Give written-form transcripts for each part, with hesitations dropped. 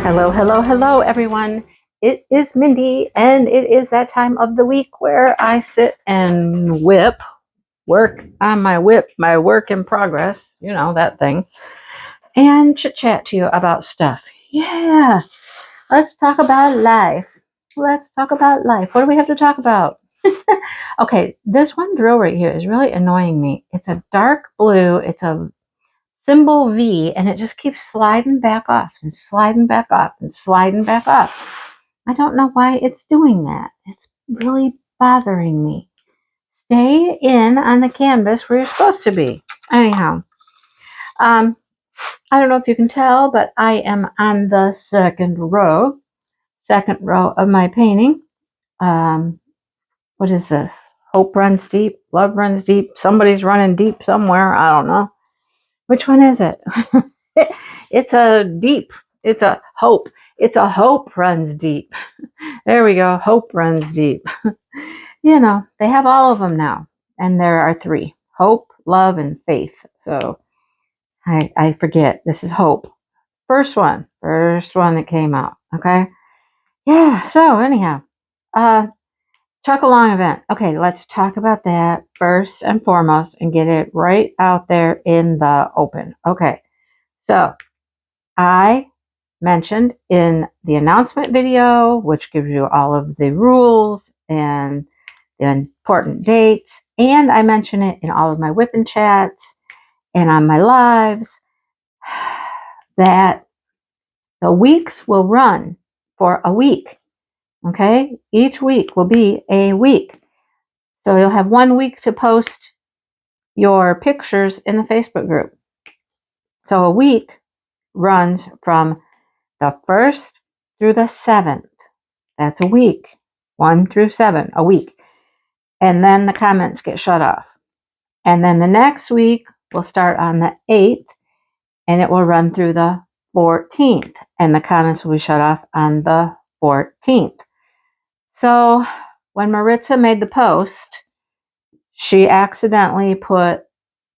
Hello, hello, hello, everyone. It is Mindy, and it is that time of the week where I sit and work on my WIP, my work in progress, you know, that thing, and chit chat to you about stuff. Yeah, let's talk about life. Let's talk about life. What do we have to talk about? Okay, this one drill right here is really annoying me. It's a dark blue, it's a symbol V, and it just keeps sliding back off and sliding back off and sliding back off. I don't know why it's doing that. It's really bothering me. Stay in on the canvas where you're supposed to be. Anyhow, I don't know if you can tell, but I am on the second row of my painting. What is this? Hope runs deep, love runs deep. Somebody's running deep somewhere. I don't know. Which one is it? It's a deep. It's a hope. It's a hope runs deep. There we go. Hope runs deep. You know, they have all of them now. And there are three: hope, love, and faith. So I forget. This is hope. First one that came out. Okay. Yeah. So anyhow, chuck along event. Okay, let's talk about that first and foremost and get it right out there in the open. Okay. So I mentioned in the announcement video, which gives you all of the rules and the important dates, and I mention it in all of my WIP and chats and on my lives, that the weeks will run for a week. Okay, each week will be a week. So you'll have 1 week to post your pictures in the Facebook group. So a week runs from the 1st through the 7th. That's a week. 1 through 7, a week. And then the comments get shut off. And then the next week will start on the 8th, and it will run through the 14th. And the comments will be shut off on the 14th. So when Maritza made the post, she accidentally put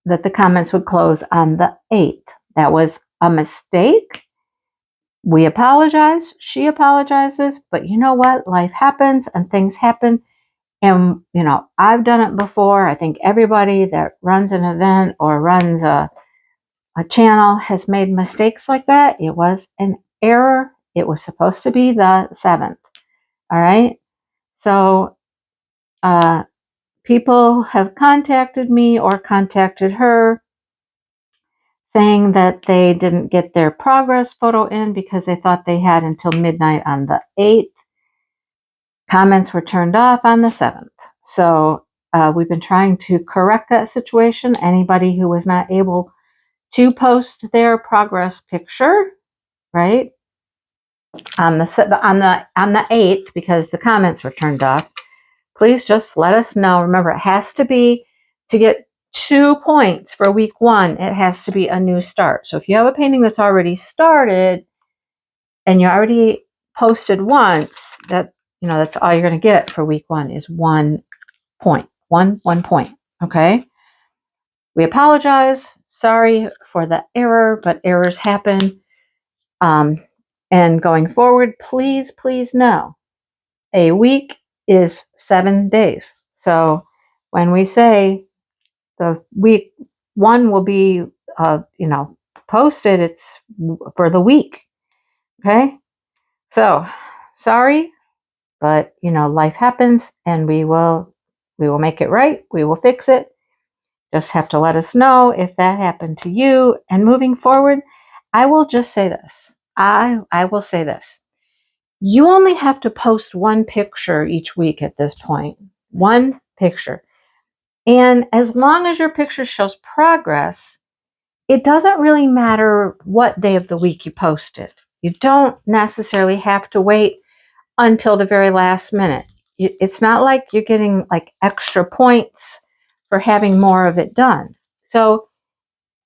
that the comments would close on the 8th. That was a mistake. We apologize. She apologizes. But you know what? Life happens and things happen. And, you know, I've done it before. I think everybody that runs an event or runs a channel has made mistakes like that. It was an error. It was supposed to be the 7th. All right. So, people have contacted me or contacted her saying that they didn't get their progress photo in because they thought they had until midnight on the 8th. Comments were turned off on the 7th. So we've been trying to correct that situation. Anybody who was not able to post their progress picture, right, on the 8th because the comments were turned off, please just let us know. Remember, it has to be, to get 2 points for week 1, it has to be a new start. So if you have a painting that's already started and you already posted once, that, you know, that's all you're going to get for week 1 is 1 point. One point. Okay. We apologize. Sorry for the error, but errors happen. And going forward, please know a week is 7 days. So when we say the week 1 will be, you know, posted, it's for the week. Okay. So sorry, but you know, life happens and we will make it right. We will fix it. Just have to let us know if that happened to you. And moving forward, I will just say this. I will say this. You only have to post 1 picture each week at this point. 1 picture. And as long as your picture shows progress, it doesn't really matter what day of the week you post it. You don't necessarily have to wait until the very last minute. It's not like you're getting like extra points for having more of it done. So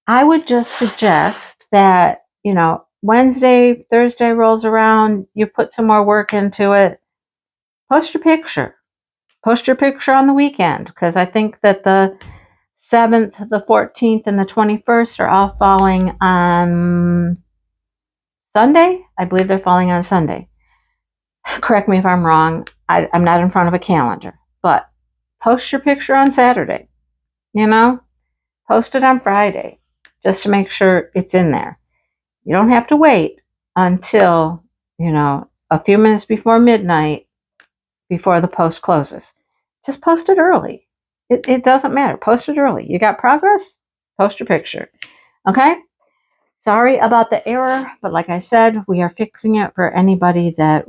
I would just suggest that, you know, Wednesday, Thursday rolls around, you put some more work into it, post your picture. Post your picture on the weekend, because I think that the 7th, the 14th, and the 21st are all falling on Sunday. I believe they're falling on Sunday. Correct me if I'm wrong. I'm not in front of a calendar, but post your picture on Saturday. You know, post it on Friday just to make sure it's in there. You don't have to wait until, a few minutes before midnight before the post closes. Just post it early. It doesn't matter. Post it early. You got progress? Post your picture. Okay? Sorry about the error, but like I said, we are fixing it for anybody that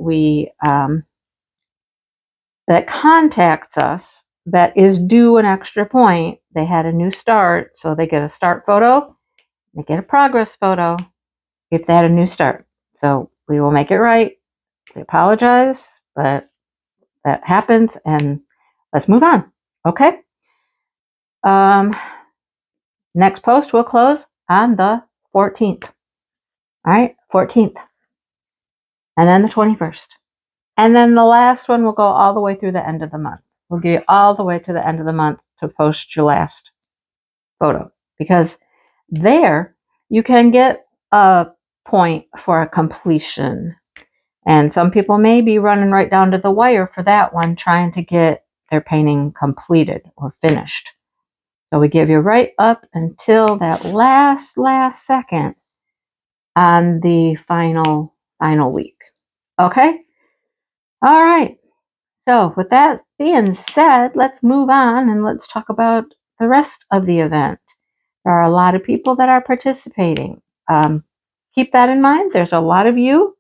that contacts us that is due an extra point. They had a new start, so they get a start photo, they get a progress photo if they had a new start. So we will make it right. We apologize, but that happens, and let's move on. Okay? Next post will close on the 14th. All right, 14th. And then the 21st. And then the last one will go all the way through the end of the month. We'll give you all the way to the end of the month to post your last photo, because there you can get a point for a completion. And some people may be running right down to the wire for that one, trying to get their painting completed or finished. So we give you right up until that last second on the final week. Okay? All right. So with that being said, let's move on and let's talk about the rest of the event. There are a lot of people that are participating. Keep that in mind. There's a lot of you,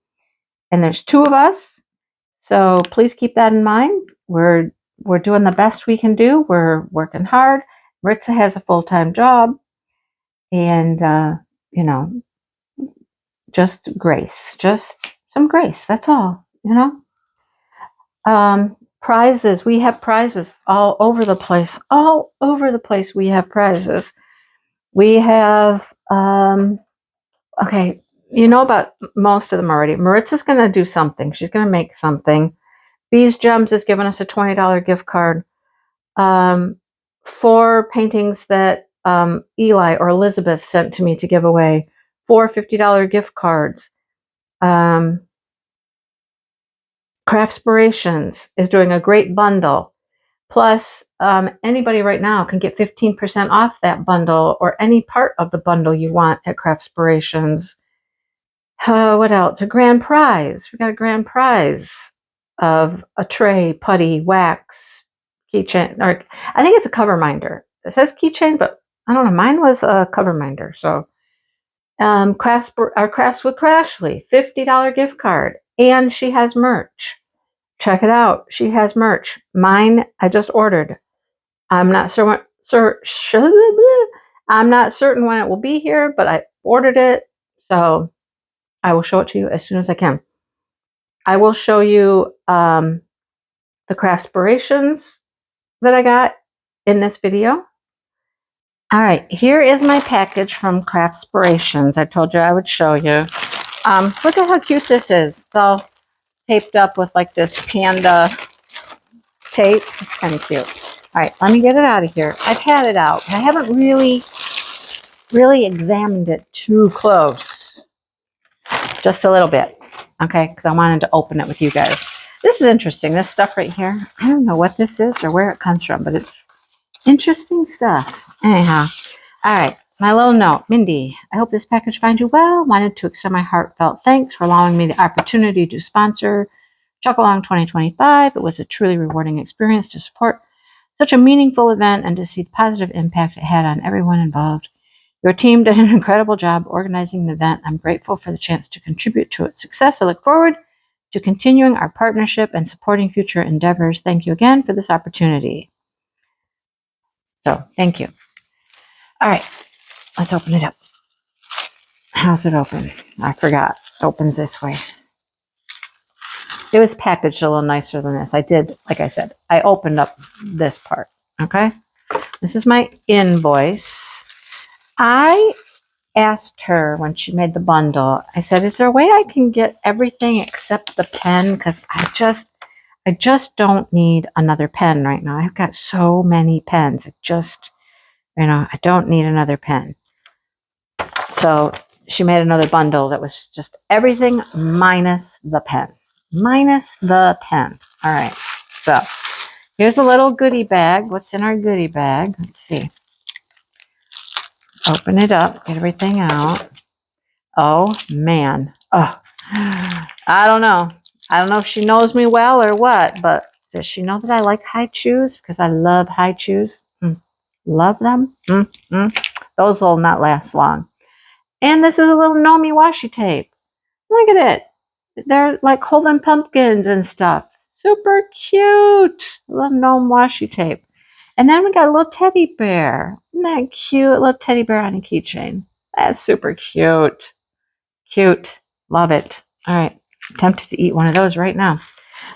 and there's 2 of us. So please keep that in mind. We're doing the best we can do. We're working hard. Maritza has a full-time job, and just grace, just some grace. That's all. Prizes. We have prizes all over the place. All over the place we have prizes. We have, okay, you know about most of them already. Maritza's going to do something. She's going to make something. Bees Gems is giving us a $20 gift card. 4 paintings that Eli or Elizabeth sent to me to give away. 4 $50 gift cards. Craftspirations is doing a great bundle. Plus, anybody right now can get 15% off that bundle or any part of the bundle you want at Craftspirations. What else? A grand prize. We got a grand prize of a tray, putty, wax, keychain. Or I think it's a cover minder. It says keychain, but I don't know. Mine was a cover minder. So, Crafts with Crashly, $50 gift card, and she has merch. Check it out. She has merch. Mine, I just ordered. I'm not I'm not certain when it will be here, but I ordered it, so I will show it to you as soon as I can. I will show you the Craftspirations that I got in this video. All right, here is my package from Craftspirations. I told you I would show you. Look at how cute this is. It's all taped up with like this panda tape. It's kind of cute. All right, let me get it out of here. I've had it out. I haven't really examined it too close. Just a little bit, okay? Because I wanted to open it with you guys. This is interesting. This stuff right here. I don't know what this is or where it comes from, but it's interesting stuff. Anyhow, all right. My little note. Mindy, I hope this package finds you well. Wanted to extend my heartfelt thanks for allowing me the opportunity to sponsor Chuck-A-Long 2025. It was a truly rewarding experience to support such a meaningful event and to see the positive impact it had on everyone involved. Your team did an incredible job organizing the event. I'm grateful for the chance to contribute to its success. I look forward to continuing our partnership and supporting future endeavors. Thank you again for this opportunity. So, thank you. All right, let's open it up. How's it open? I forgot. It opens this way. It was packaged a little nicer than this. I did, like I said, I opened up this part, okay? This is my invoice. I asked her when she made the bundle, I said, is there a way I can get everything except the pen? Because I just don't need another pen right now. I've got so many pens. I don't need another pen. So she made another bundle that was just everything minus the pen. Minus the pen. All right. So here's a little goodie bag. What's in our goodie bag? Let's see. Open it up. Get everything out. Oh, man. Oh, I don't know. I don't know if she knows me well or what, but does she know that I like high chews? Because I love high chews. Love them. Those will not last long. And this is a little Nomi washi tape. Look at it. They're like holding pumpkins and stuff. Super cute. Little gnome washi tape. And then we got a little teddy bear. Isn't that cute? A little teddy bear on a keychain. That's super cute. Cute. Love it. All right. I'm tempted to eat one of those right now.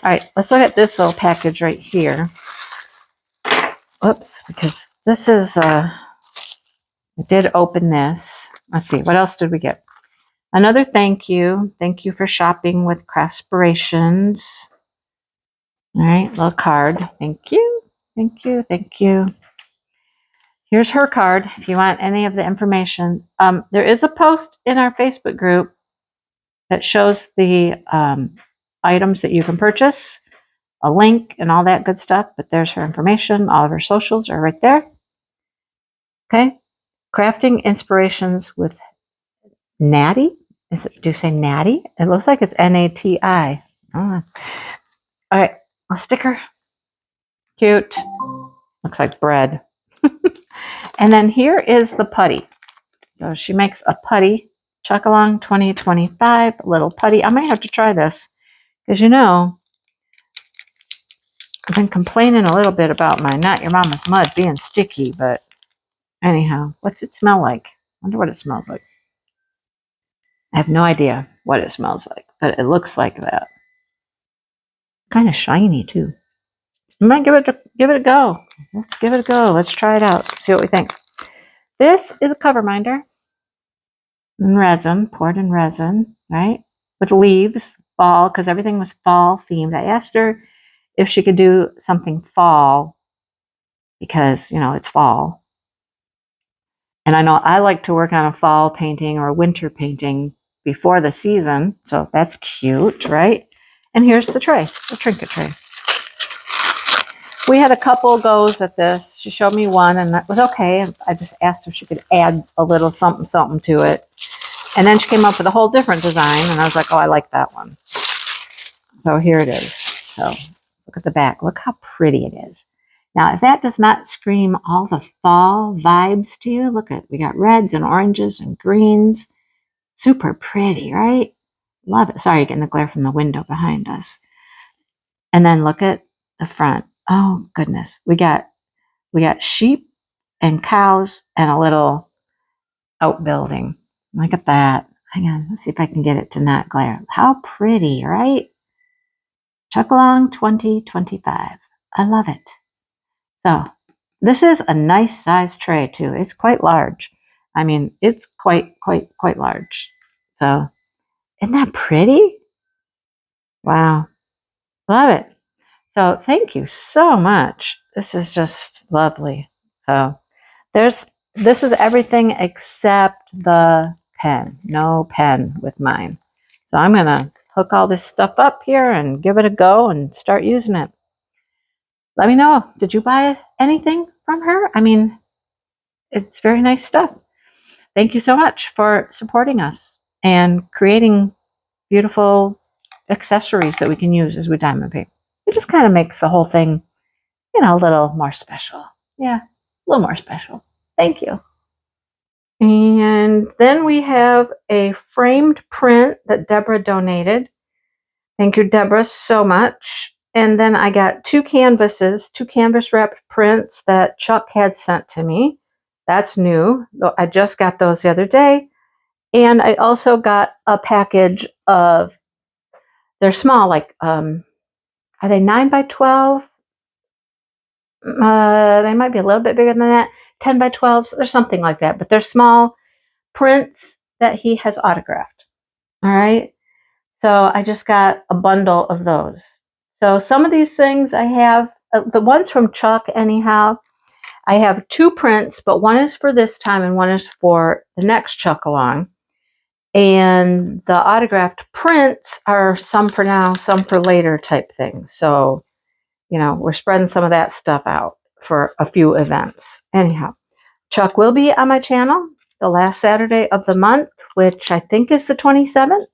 All right. Let's look at this little package right here. Oops. Because this is, I did open this. Let's see. What else did we get? Another thank you. Thank you for shopping with Craftspirations. All right. Little card. Thank you. Thank you. Thank you. Here's her card if you want any of the information. There is a post in our Facebook group that shows the items that you can purchase, a link and all that good stuff, but there's her information. All of her socials are right there. Okay. Crafting Inspirations with Natty. Do you say Natty? It looks like it's N-A-T-I. All right. A sticker. Cute. Looks like bread. And then here is the putty. So she makes a putty. Chuck-along 2025, little putty. I might have to try this because, you know, I've been complaining a little bit about my Not Your Mama's Mud being sticky, but anyhow, what's it smell like? I wonder what it smells like. I have no idea what it smells like, but it looks like that. Kind of shiny too. I might give it a go. Let's give it a go. Let's try it out. See what we think. This is a cover minder in resin, poured in resin, right? With leaves, fall, because everything was fall themed. I asked her if she could do something fall because, you know, it's fall. And I know I like to work on a fall painting or a winter painting before the season. So that's cute, right? And here's the tray, the trinket tray. We had a couple goes at this. She showed me one and that was okay. I just asked if she could add a little something to it. And then she came up with a whole different design and I was like, oh, I like that one. So here it is. So look at the back. Look how pretty it is. Now, if that does not scream all the fall vibes to you, look at, we got reds and oranges and greens. Super pretty, right? Love it. Sorry, you're getting the glare from the window behind us. And then look at the front. Oh, goodness. We got sheep and cows and a little outbuilding. Look at that. Hang on. Let's see if I can get it to not glare. How pretty, right? Chuck-along 2025. I love it. So this is a nice size tray too. It's quite large. I mean, it's quite large. So isn't that pretty? Wow. Love it. So thank you so much. This is just lovely. So this is everything except the pen. No pen with mine. So I'm going to hook all this stuff up here and give it a go and start using it. Let me know. Did you buy anything from her? I mean, it's very nice stuff. Thank you so much for supporting us and creating beautiful accessories that we can use as we diamond paint. It just kind of makes the whole thing, you know, a little more special. Yeah, a little more special. Thank you. And then we have a framed print that Deborah donated. Thank you, Deborah, so much. And then I got two canvas wrapped prints that Chuck had sent to me. That's new. I just got those the other day. And I also got a package of, they're small, like, are they 9 by 12? They might be a little bit bigger than that. 10 by 12s, or something like that. But they're small prints that he has autographed. All right. So I just got a bundle of those. So some of these things I have, the ones from Chuck anyhow, I have two prints, but one is for this time and one is for the next Chuck along. And the autographed prints are some for now, some for later type things. So, we're spreading some of that stuff out for a few events. Anyhow, Chuck will be on my channel the last Saturday of the month, which I think is the 27th.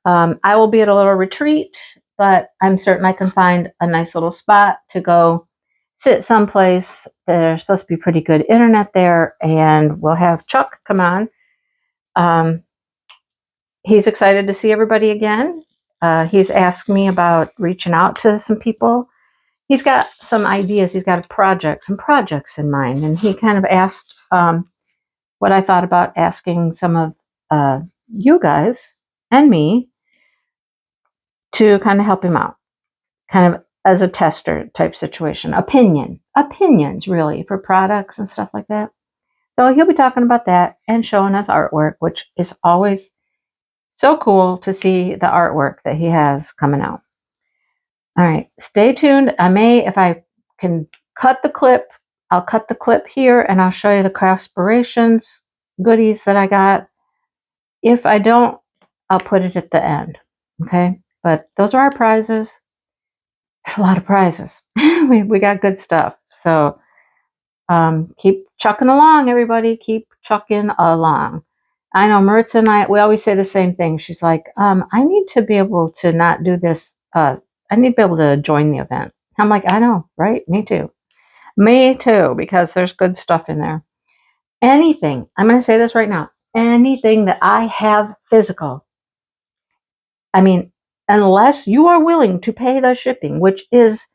I will be at a little retreat, but I'm certain I can find a nice little spot to go sit someplace. There's supposed to be pretty good internet there, and we'll have Chuck come on. He's excited to see everybody again. He's asked me about reaching out to some people. He's got some ideas. He's got some projects in mind, and he kind of asked what I thought about asking some of you guys and me to kind of help him out, kind of as a tester type situation. Opinions really for products and stuff like that. So he'll be talking about that and showing us artwork, which is always so cool to see the artwork that he has coming out. All right, stay tuned. I may, if I can cut the clip, I'll cut the clip here and I'll show you the Craftspirations goodies that I got. If I don't, I'll put it at the end. Okay, but those are our prizes. There's a lot of prizes. we got good stuff. So keep chucking along, everybody. Keep chucking along. I know Maritza and we always say the same thing. She's like, I need to be able to not do this. I need to be able to join the event. I'm like, I know, right? Me too. Me too, because there's good stuff in there. Anything, I'm going to say this right now, anything that I have physical, I mean, unless you are willing to pay the shipping, which is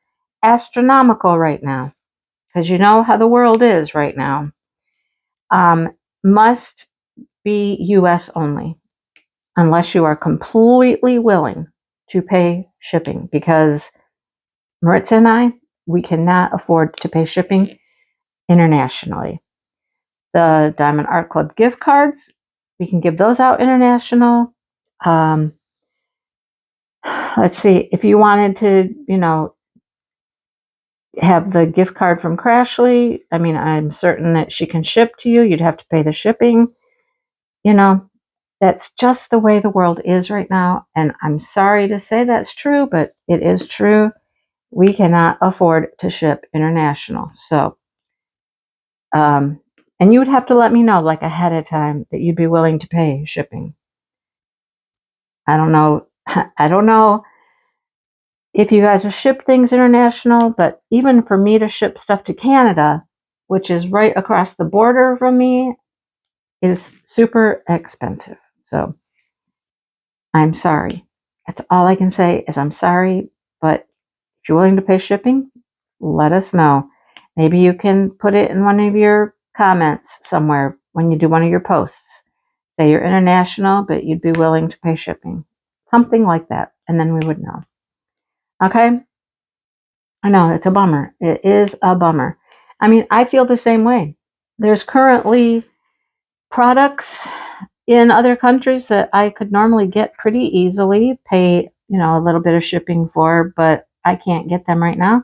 astronomical right now, because you know how the world is right now, must be US only, unless you are completely willing to pay shipping, because Maritza and we cannot afford to pay shipping internationally. The Diamond Art Club gift cards, we can give those out international. Let's see, if you wanted to, have the gift card from Crashly, I mean, I'm certain that she can ship to you. You'd have to pay the shipping. That's just the way the world is right now. And I'm sorry to say that's true, but it is true. We cannot afford to ship international. So, and you would have to let me know like ahead of time that you'd be willing to pay shipping. I don't know. I don't know if you guys will ship things international, but even for me to ship stuff to Canada, which is right across the border from me, is super expensive. So I'm sorry. That's all I can say is I'm sorry, but if you're willing to pay shipping, let us know. Maybe you can put it in one of your comments somewhere when you do one of your posts. Say you're international, but you'd be willing to pay shipping. Something like that, and then we would know. Okay? I know, it's a bummer. It is a bummer. I mean, I feel the same way. There's currently products in other countries that I could normally get pretty easily, pay, a little bit of shipping for, but I can't get them right now.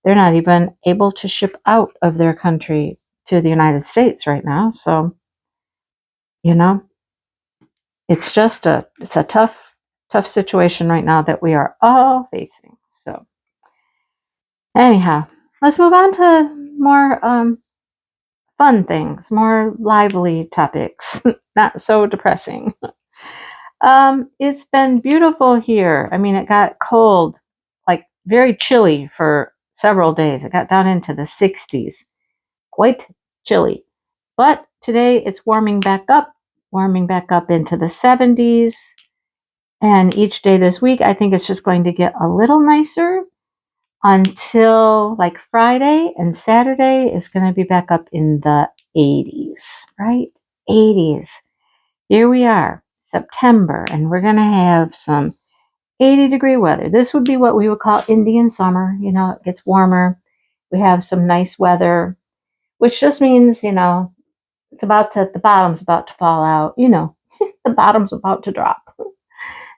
They're not even able to ship out of their country to the United States right now. So, it's just it's a tough situation right now that we are all facing. So anyhow, let's move on to more fun things, more lively topics, not so depressing. It's been beautiful here. I mean, it got cold, like very chilly for several days. It got down into the 60s, quite chilly. But today it's warming back up into the 70s. And each day this week, I think it's just going to get a little nicer until like Friday, and Saturday is going to be back up in the 80s, right? 80s. Here we are, September, and we're going to have some 80-degree weather. This would be what we would call Indian summer. It gets warmer. We have some nice weather, which just means, it's the bottom's about to fall out. The bottom's about to drop.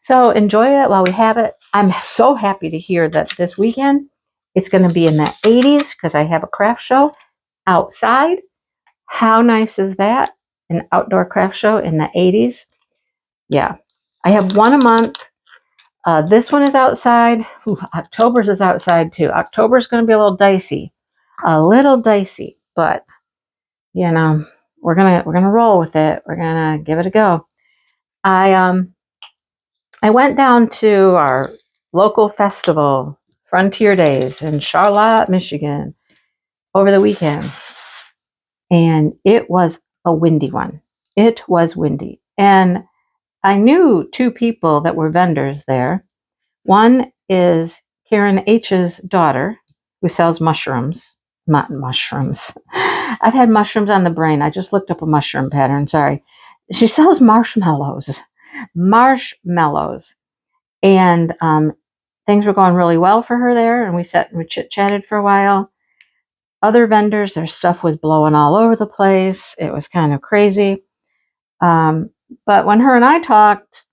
So enjoy it while we have it. I'm so happy to hear that this weekend it's going to be in the 80s because I have a craft show outside. How nice is that? An outdoor craft show in the 80s. Yeah. I have one a month. This one is outside. Ooh, October's is outside too. October's going to be a little dicey. But you know, we're gonna roll with it. We're gonna give it a go. I went down to our local festival, Frontier Days in Charlotte, Michigan, over the weekend, and it was a windy one. It was windy, and I knew two people that were vendors there. One is Karen H's daughter, who sells mushrooms. Not mushrooms. I've had mushrooms on the brain. I just looked up a mushroom pattern. Sorry. She sells marshmallows. Marshmallows. And things were going really well for her there. And we sat and we chit-chatted for a while. Other vendors, their stuff was blowing all over the place. It was kind of crazy. But when her and I talked,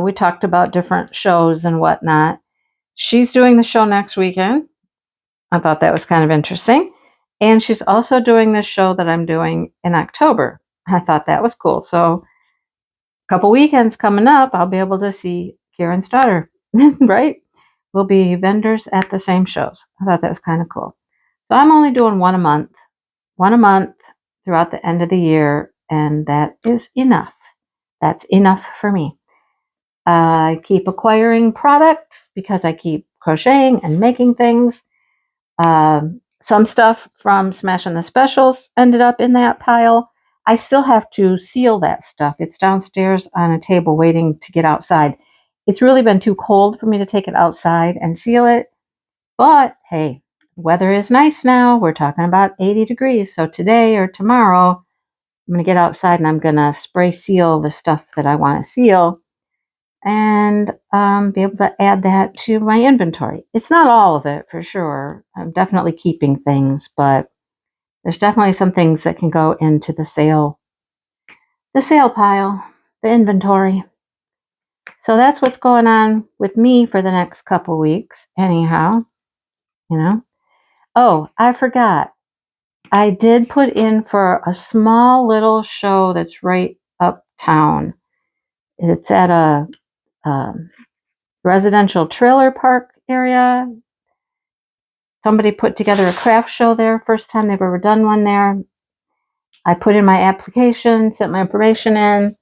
we talked about different shows and whatnot. She's doing the show next weekend. I thought that was kind of interesting. And she's also doing this show that I'm doing in October. I thought that was cool. So a couple weekends coming up, I'll be able to see Karen's daughter, right? We'll be vendors at the same shows. I thought that was kind of cool. So I'm only doing one a month throughout the end of the year, and that is enough. That's enough for me. I keep acquiring products because I keep crocheting and making things. Some stuff from Smashing the Specials ended up in that pile. I still have to seal that stuff. It's downstairs on a table waiting to get outside. It's really been too cold for me to take it outside and seal it. But hey, weather is nice now. We're talking about 80 degrees. So today or tomorrow, I'm going to get outside and I'm going to spray seal the stuff that I want to seal and be able to add that to my inventory. It's not all of it for sure. I'm definitely keeping things, but there's definitely some things that can go into the sale pile, the inventory. So that's what's going on with me for the next couple weeks. Anyhow, Oh, I forgot. I did put in for a small little show that's right uptown. It's at a residential trailer park area. Somebody put together a craft show there. First time they've ever done one there. I put in my application, sent my information in.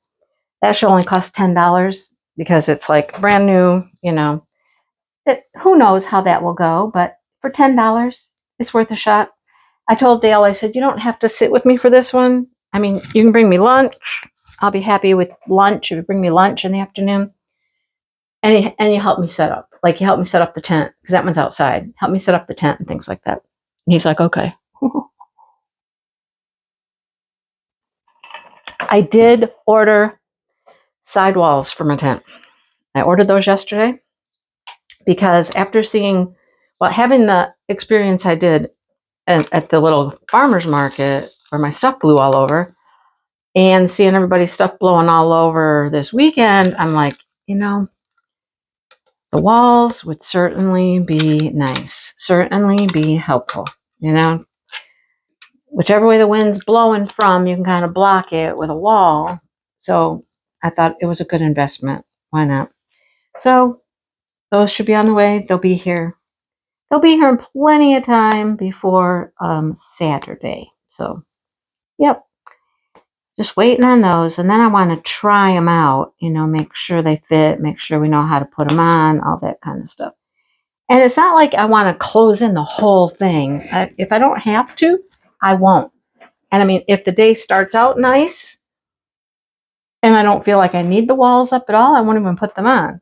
That show only cost $10 because it's like brand new, who knows how that will go, but for $10, it's worth a shot. I told Dale, I said, you don't have to sit with me for this one. I mean, you can bring me lunch. I'll be happy with lunch if you bring me lunch in the afternoon. And you help me set up. Like, you help me set up the tent, because that one's outside. Help me set up the tent and things like that. And he's like, okay. I did order sidewalls for my tent. I ordered those yesterday because after having the experience I did at the little farmer's market where my stuff blew all over, and seeing everybody's stuff blowing all over this weekend, I'm like, the walls would certainly be nice, certainly be helpful, Whichever way the wind's blowing from, you can kind of block it with a wall. So I thought it was a good investment. Why not? So those should be on the way. They'll be here. They'll be here in plenty of time before Saturday. So, yep. Just waiting on those. And then I want to try them out, make sure they fit, make sure we know how to put them on, all that kind of stuff. And it's not like I want to close in the whole thing. If I don't have to, I won't. And I mean, if the day starts out nice and I don't feel like I need the walls up at all, I won't even put them on.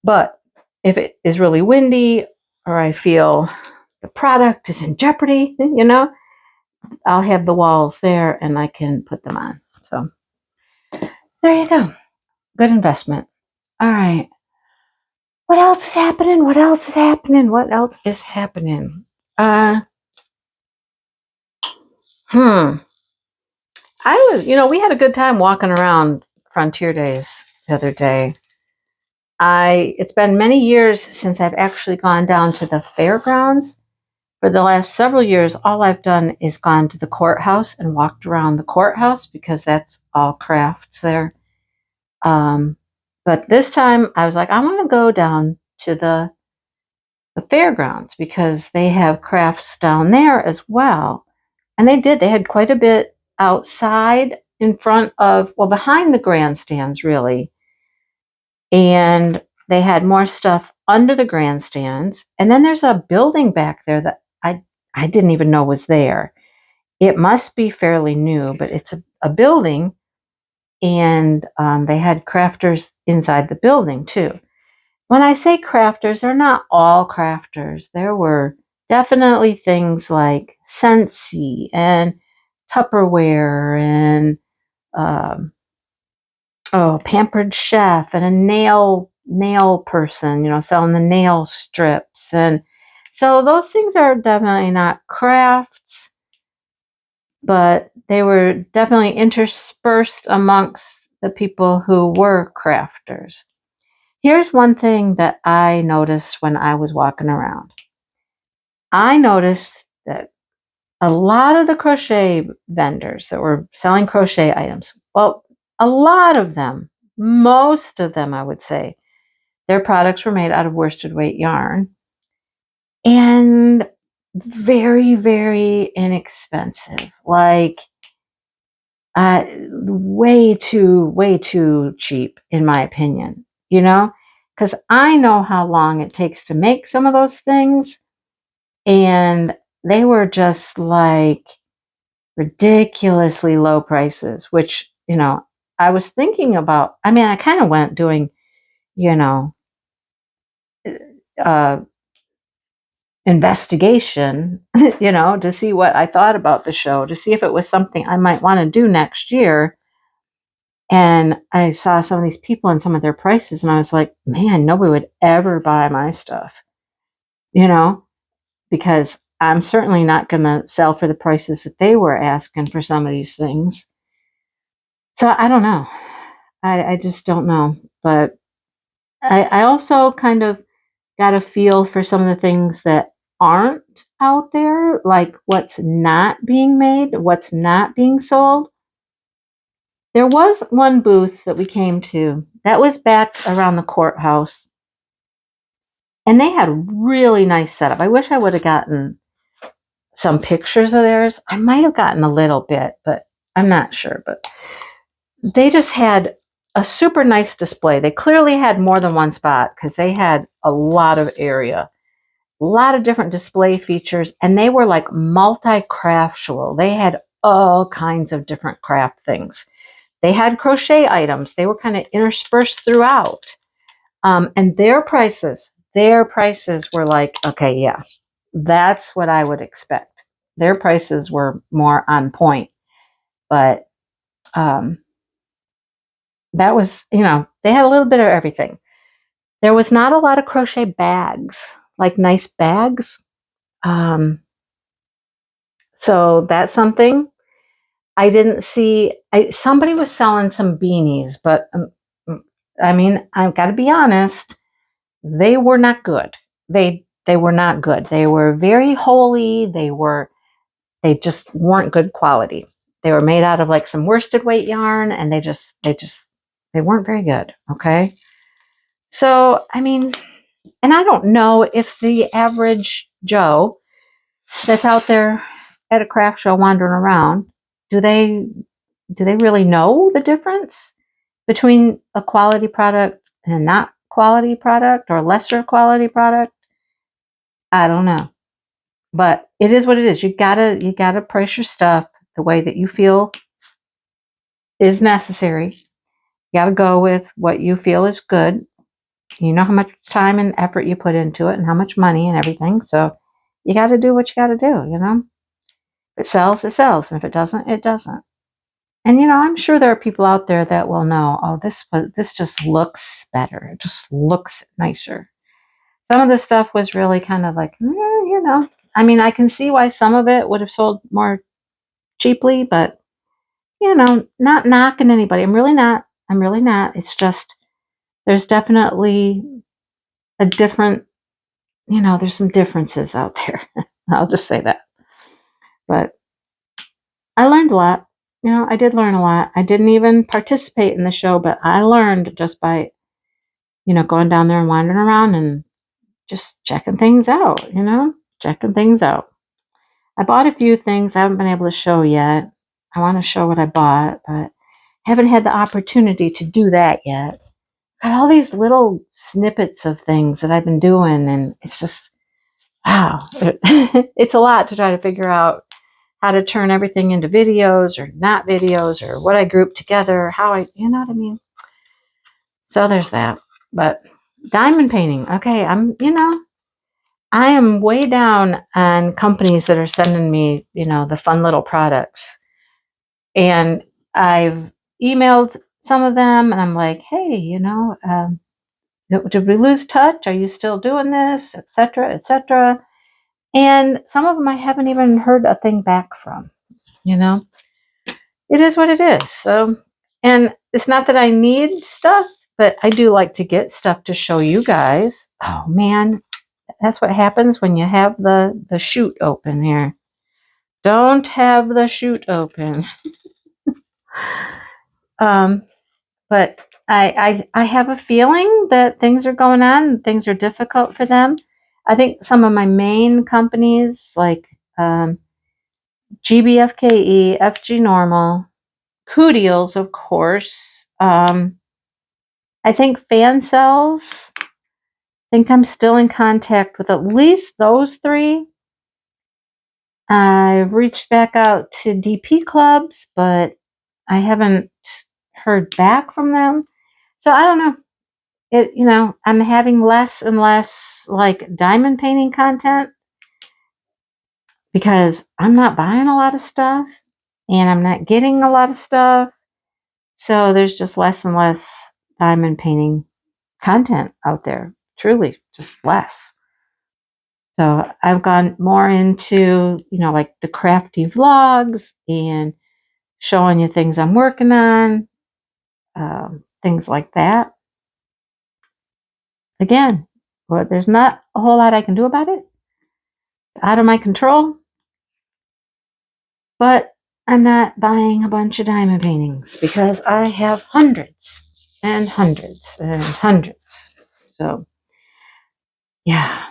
But if it is really windy or I feel the product is in jeopardy, I'll have the walls there and I can put them on. So there you go. Good investment. All right. What else is happening? What else is happening? What else is happening? We had a good time walking around Frontier Days the other day. It's been many years since I've actually gone down to the fairgrounds. For the last several years, all I've done is gone to the courthouse and walked around the courthouse because that's all Krafts there. But this time I was like, I want to go down to the fairgrounds because they have crafts down there as well. And they did. They had quite a bit outside in front of, well, behind the grandstands, really. And they had more stuff under the grandstands. And then there's a building back there that I didn't even know was there. It must be fairly new, but it's a building. And they had crafters inside the building, too. When I say crafters, they're not all crafters. There were definitely things like Scentsy and Tupperware and Pampered Chef and a nail person, selling the nail strips. And so those things are definitely not crafts, but they were definitely interspersed amongst the people who were crafters. Here's one thing that I noticed when I was walking around. I noticed that a lot of the crochet vendors that were selling crochet items, well, a lot of them, most of them, I would say, their products were made out of worsted weight yarn and very, very inexpensive. Like, way too cheap, in my opinion, because I know how long it takes to make some of those things, and they were just like ridiculously low prices, which, I was thinking about. I mean, I kind of went doing, uh, investigation, to see what I thought about the show, to see if it was something I might want to do next year. And I saw some of these people and some of their prices, and I was like, man, nobody would ever buy my stuff, because I'm certainly not going to sell for the prices that they were asking for some of these things. So I don't know. I just don't know. But I also kind of got a feel for some of the things that aren't out there, like what's not being made, what's not being sold. There was one booth that we came to that was back around the courthouse, and they had a really nice setup. I wish I would have gotten some pictures of theirs. I might have gotten a little bit, but I'm not sure. But they just had a super nice display. They clearly had more than one spot because they had a lot of area, a lot of different display features, and they were like multi-craftual. They had all kinds of different craft things. They had crochet items. They were kind of interspersed throughout. And their prices were like, okay, yeah, that's what I would expect. Their prices were more on point. But that was, they had a little bit of everything. There was not a lot of crochet bags, like nice bags. So that's something I didn't see. Somebody was selling some beanies, but I mean, I've got to be honest, they were not good. They were not good. They were very holey. They just weren't good quality. They were made out of like some worsted weight yarn, and they weren't very good. Okay. So, I mean, and I don't know if the average Joe that's out there at a craft show wandering around, do they really know the difference between a quality product and a not quality product or lesser quality product? I don't know. But it is what it is. You gotta price your stuff the way that you feel is necessary. You gotta go with what you feel is good. You know how much time and effort you put into it and how much money and everything. So you gotta do what you gotta do. If it sells, it sells. And if it doesn't, it doesn't. And I'm sure there are people out there that will know, oh, this just looks better. It just looks nicer. Some of the stuff was really kind of like, I mean, I can see why some of it would have sold more cheaply, but not knocking anybody. I'm really not. It's just there's definitely a different, there's some differences out there. I'll just say that. But I learned a lot. I did learn a lot. I didn't even participate in the show, but I learned just by, going down there and wandering around and just checking things out, checking things out. I bought a few things I haven't been able to show yet. I want to show what I bought, but haven't had the opportunity to do that yet. Got all these little snippets of things that I've been doing, and it's just, wow. It's a lot to try to figure out how to turn everything into videos or not videos or what I group together, how you know what I mean? So there's that. But diamond painting. Okay, I am way down on companies that are sending me, the fun little products. And I've emailed some of them and I'm like, hey, did we lose touch? Are you still doing this? Etc. etc. And some of them I haven't even heard a thing back from, It is what it is. So, and it's not that I need stuff, but I do like to get stuff to show you guys. Oh man, that's what happens when you have the chute open here. Don't have the chute open. But I have a feeling that things are going on, things are difficult for them. I think some of my main companies like GBFKE, FG Normal, Coodials, of course. I think Fan Cells. I think I'm still in contact with at least those three. I've reached back out to DP clubs, but I haven't heard back from them. So I don't know. I'm having less and less like diamond painting content because I'm not buying a lot of stuff and I'm not getting a lot of stuff. So there's just less and less diamond painting content out there. Truly, just less. So I've gone more into, like the crafty vlogs and showing you things I'm working on, things like that. Again, but there's not a whole lot I can do about it. It's out of my control. But I'm not buying a bunch of diamond paintings because I have hundreds and hundreds and hundreds. So yeah,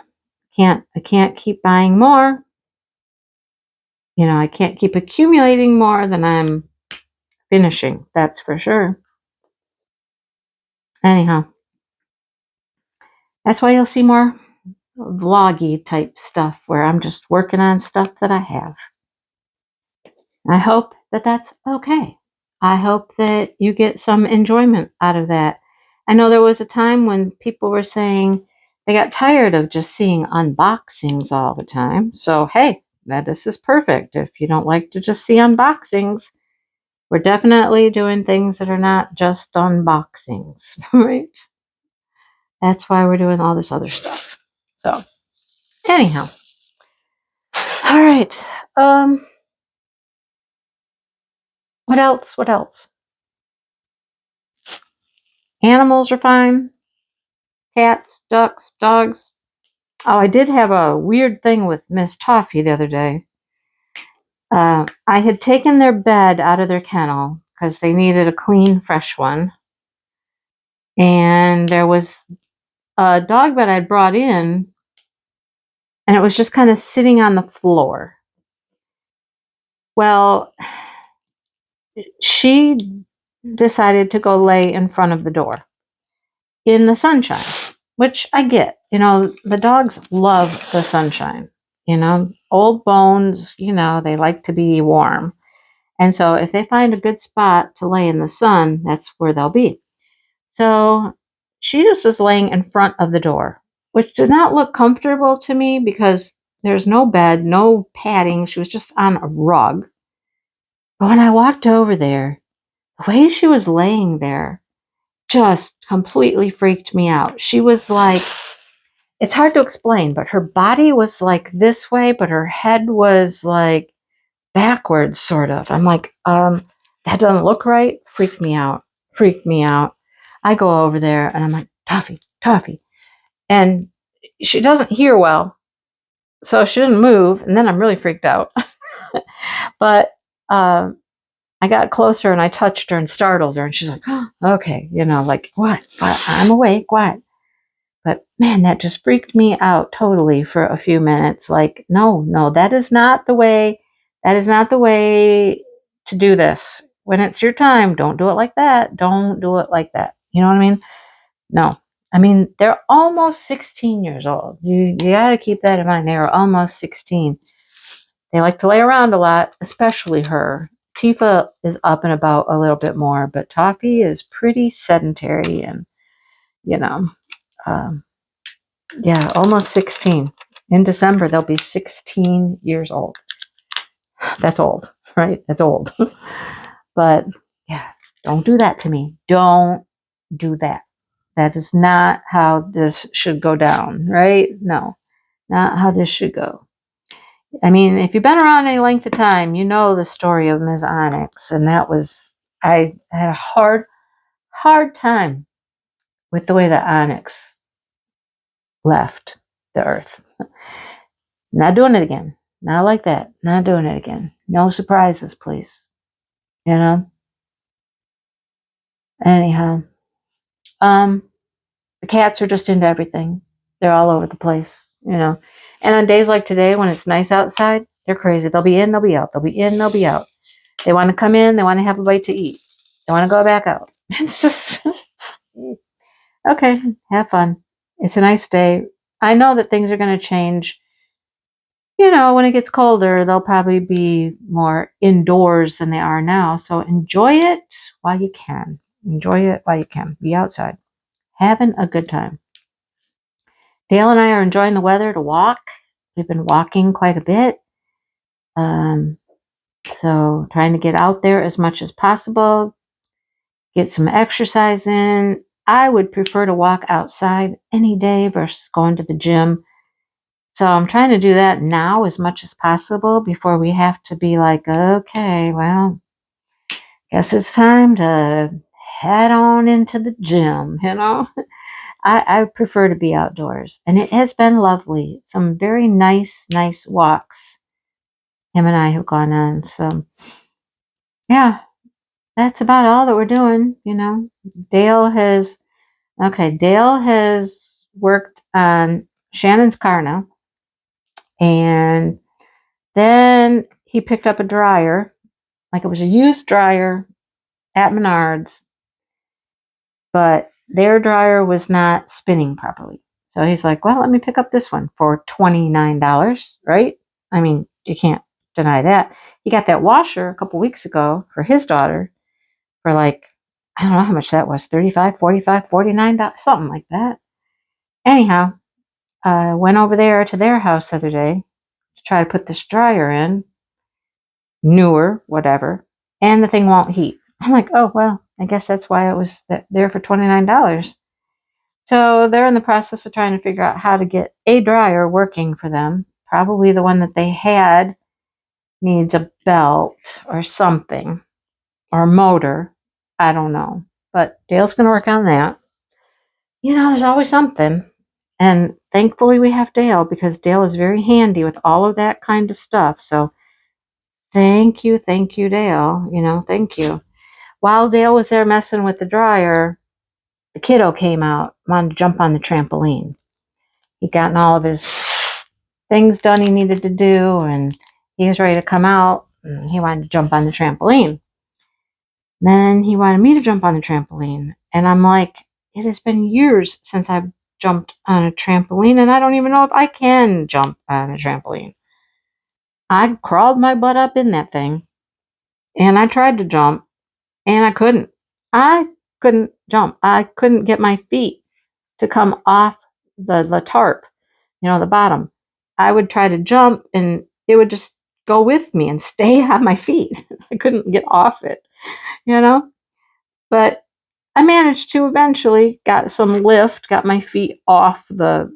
I can't keep buying more. I can't keep accumulating more than I'm finishing. That's for sure. Anyhow, that's why you'll see more vloggy type stuff where I'm just working on stuff that I have. I hope that that's okay. I hope that you get some enjoyment out of that. I know there was a time when people were saying they got tired of just seeing unboxings all the time. So, hey, this is perfect. If you don't like to just see unboxings, we're definitely doing things that are not just unboxings, right? That's why we're doing all this other stuff. So, anyhow. All right. What else? What else? Animals are fine. Cats, ducks, dogs. Oh, I did have a weird thing with Miss Toffee the other day. I had taken their bed out of their kennel because they needed a clean, fresh one. And there was a dog that I'd brought in, and it was just kind of sitting on the floor. Well, she decided to go lay in front of the door in the sunshine, which I get. The dogs love the sunshine. Old bones, they like to be warm. And so if they find a good spot to lay in the sun, that's where they'll be. So she just was laying in front of the door, which did not look comfortable to me because there's no bed, no padding. She was just on a rug. But when I walked over there, the way she was laying there just completely freaked me out. She was like, it's hard to explain, but her body was like this way, but her head was like backwards, sort of. I'm like, that doesn't look right. Freaked me out. Freaked me out. I go over there and I'm like, Toffee, Toffee. And she doesn't hear well. So she didn't move. And then I'm really freaked out. But I got closer and I touched her and startled her, and she's like, oh, okay, like, what? I'm awake, what? But man, that just freaked me out totally for a few minutes. Like, no, that is not the way. That is not the way to do this. When it's your time, don't do it like that. Don't do it like that. You know what I mean? No. I mean, they're almost 16 years old. You got to keep that in mind. They are almost 16. They like to lay around a lot, especially her. Tifa is up and about a little bit more, but Toffee is pretty sedentary and, you know, um, yeah, almost 16. In December, they'll be 16 years old. That's old, right? That's old. But yeah, don't do that to me. Don't do that. That is not how this should go down, right? No, not how this should go. I mean, if you've been around any length of time, you know the story of Ms. Onyx, and that was, I had a hard time with the way that Onyx left the earth. Not doing it again. Not like that. Not doing it again. No surprises, please. Anyhow, the cats are just into everything. They're all over the place. And on days like today, when it's nice outside, they're crazy. They'll be in, they'll be out. They'll be in, they'll be out. They want to come in. They want to have a bite to eat. They want to go back out. It's just okay. Have fun. It's a nice day. I know that things are going to change. When it gets colder, they'll probably be more indoors than they are now. So enjoy it while you can. Enjoy it while you can. Be outside. Having a good time. Dale and I are enjoying the weather to walk. We've been walking quite a bit. So trying to get out there as much as possible. Get some exercise in. I would prefer to walk outside any day versus going to the gym. So I'm trying to do that now as much as possible before we have to be like, okay, well, guess it's time to head on into the gym, I prefer to be outdoors. And it has been lovely. Some very nice walks him and I have gone on. So, yeah, that's about all that we're doing, Dale has worked on Shannon's car now. And then he picked up a dryer, like it was a used dryer at Menards, but their dryer was not spinning properly. So he's like, well, let me pick up this one for $29, right? I mean, you can't deny that. He got that washer a couple weeks ago for his daughter for like, I don't know how much that was, $35, $45, $49, something like that. Anyhow, went over there to their house the other day to try to put this dryer in, newer, whatever, and the thing won't heat. I'm like, oh, well, I guess that's why it was there for $29. So they're in the process of trying to figure out how to get a dryer working for them. Probably the one that they had needs a belt or something, or a motor. I don't know. But Dale's going to work on that. There's always something. And thankfully we have Dale, because Dale is very handy with all of that kind of stuff. So thank you, Dale. Thank you. While Dale was there messing with the dryer, the kiddo came out, wanted to jump on the trampoline. He'd gotten all of his things done he needed to do, and he was ready to come out, and he wanted to jump on the trampoline. Then he wanted me to jump on the trampoline, and I'm like, it has been years since I've jumped on a trampoline, and I don't even know if I can jump on a trampoline. I crawled my butt up in that thing, and I tried to jump, and I couldn't. I couldn't jump. I couldn't get my feet to come off the tarp, the bottom. I would try to jump, and it would just go with me and stay on my feet. I couldn't get off it, But I managed to eventually got some lift, got my feet off the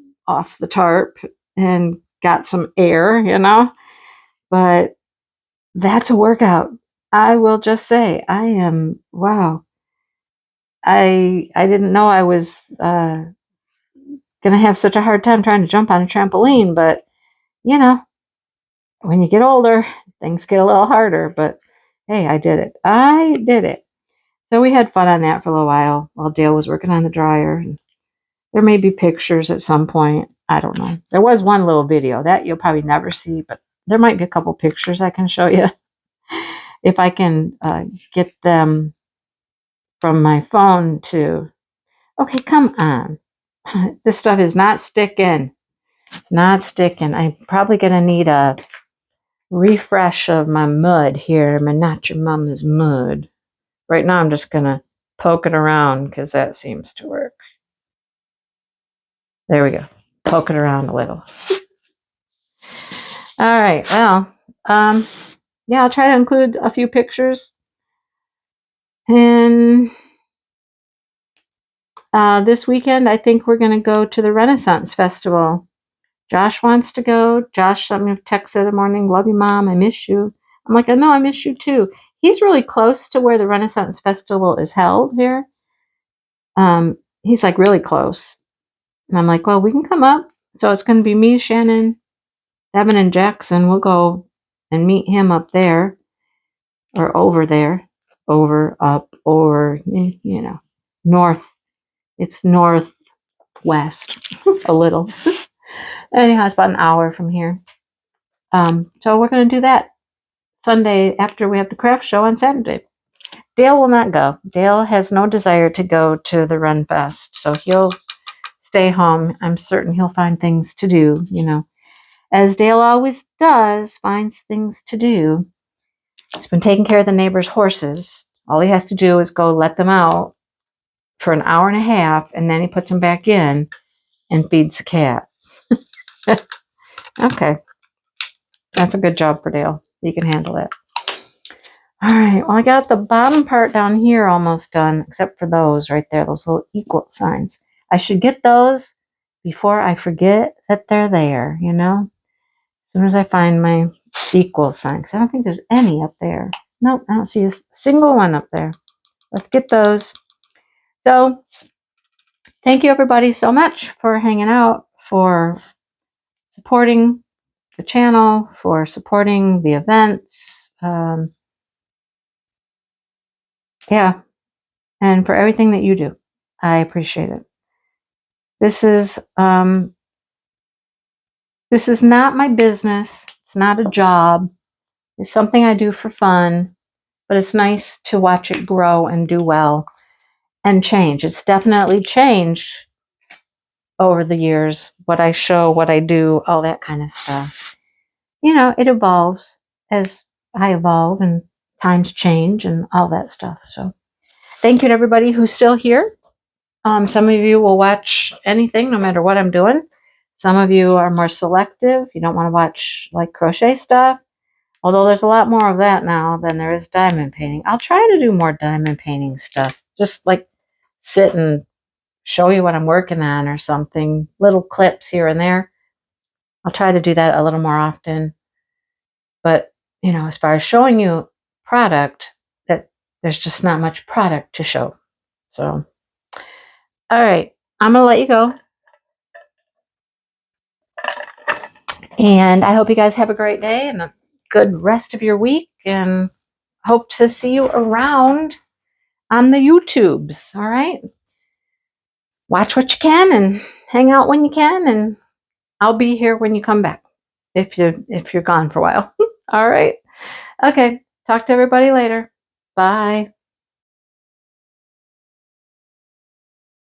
tarp, and got some air, But that's a workout. I will just say, I am, wow. I didn't know I was going to have such a hard time trying to jump on a trampoline, but when you get older, things get a little harder. But hey, I did it. I did it. So we had fun on that for a little while Dale was working on the dryer. There may be pictures at some point. I don't know. There was one little video that you'll probably never see, but there might be a couple pictures I can show you if I can get them from my phone to. Okay, come on. This stuff is not sticking. Not sticking. I'm probably going to need a refresh of my mud here. My Not Your Mama's mud. Right now I'm just going to poke it around because that seems to work. There we go. Poke it around a little. All right. Well, yeah, I'll try to include a few pictures. And this weekend, I think we're going to go to the Renaissance Festival. Josh wants to go. Josh sent me a text the other morning. Love you, Mom. I miss you. I'm like, I know, I miss you too. He's really close to where the Renaissance Festival is held here. He's like really close. And I'm like, well, we can come up. So it's going to be me, Shannon, Devin, and Jackson. We'll go and meet him up there or over there. Over, up, or, you know, north. It's northwest a little. Anyhow, it's about an hour from here. So we're going to do that Sunday after we have the craft show on Saturday. Dale will not go. Dale has no desire to go to the Run Fest, so he'll stay home. I'm certain he'll find things to do, you know, as Dale always does, finds things to do. He's been taking care of the neighbor's horses. All he has to do is go let them out for an hour and a half, and then he puts them back in and feeds the cat. Okay. That's a good job for Dale. He can handle it. All right. Well, I got the bottom part down here almost done, except for those right there, those little equal signs. I should get those before I forget that they're there, you know? As soon as I find my equal sign. 'Cause I don't think there's any up there. Nope, I don't see a single one up there. Let's get those. So, thank you everybody so much for hanging out, for supporting the channel, for supporting the events. Yeah, and for everything that you do. I appreciate it. This is not my business. It's not a job. It's something I do for fun, but it's nice to watch it grow and do well and change. It's definitely changed over the years, what I show, what I do, all that kind of stuff. You know, it evolves as I evolve and times change and all that stuff. So thank you to everybody who's still here. Some of you will watch anything, no matter what I'm doing. Some of you are more selective. You don't want to watch like crochet stuff. Although there's a lot more of that now than there is diamond painting. I'll try to do more diamond painting stuff. Just like sit and show you what I'm working on or something. Little clips here and there. I'll try to do that a little more often. But, you know, as far as showing you product, that there's just not much product to show. So, all right. I'm going to let you go. And I hope you guys have a great day and a good rest of your week. And hope to see you around on the YouTubes. All right. Watch what you can and hang out when you can. And I'll be here when you come back. If you're gone for a while. All right. Okay. Talk to everybody later. Bye.